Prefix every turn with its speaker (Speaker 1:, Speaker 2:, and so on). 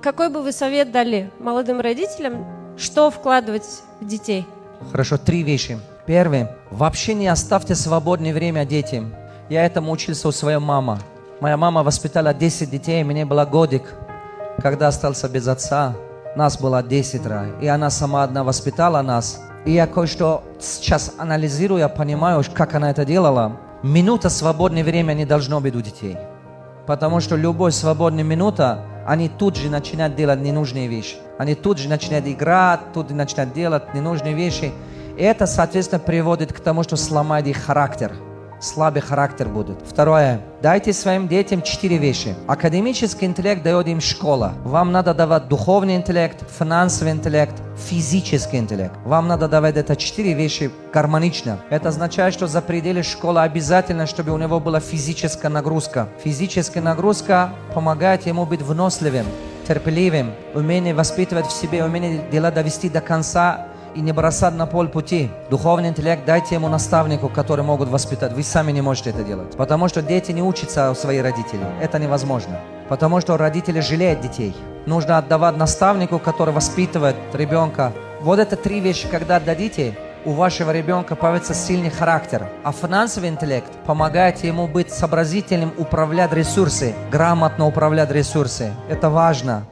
Speaker 1: какой бы вы совет дали молодым родителям, что вкладывать в детей?
Speaker 2: Хорошо, 3 вещи. Первое. Вообще не оставьте свободное время детям. Я этому учился у своей мамы. Моя мама воспитала 10 детей, мне было годик. Когда остался без отца, нас было 10. И она сама одна воспитала нас. И я кое-что сейчас анализирую, я понимаю, как она это делала. Минута свободное время не должно быть у детей. Потому что любая свободная минута, они тут же начинают делать ненужные вещи. Они тут же начинают играть, тут же начинают делать ненужные вещи. И это, соответственно, приводит к тому, что сломает их характер. Слабый характер будет. Второе. Дайте своим детям 4 вещи. Академический интеллект дает им школа. Вам надо давать духовный интеллект, финансовый интеллект, физический интеллект. Вам надо давать это 4 вещи гармонично. Это означает, что за пределы школы обязательно, чтобы у него была физическая нагрузка. Физическая нагрузка помогает ему быть выносливым, терпеливым, умение воспитывать в себе, умение дела довести до конца и не бросать на полпути. Духовный интеллект дайте ему наставнику, который могут воспитать. Вы сами не можете это делать. Потому что дети не учатся у своих родителей. Это невозможно. Потому что родители жалеют детей. Нужно отдавать наставнику, который воспитывает ребенка. Вот это 3 вещи, когда отдадите, у вашего ребенка появится сильный характер. А финансовый интеллект помогает ему быть сообразительным, управлять ресурсы, грамотно управлять ресурсы. Это важно.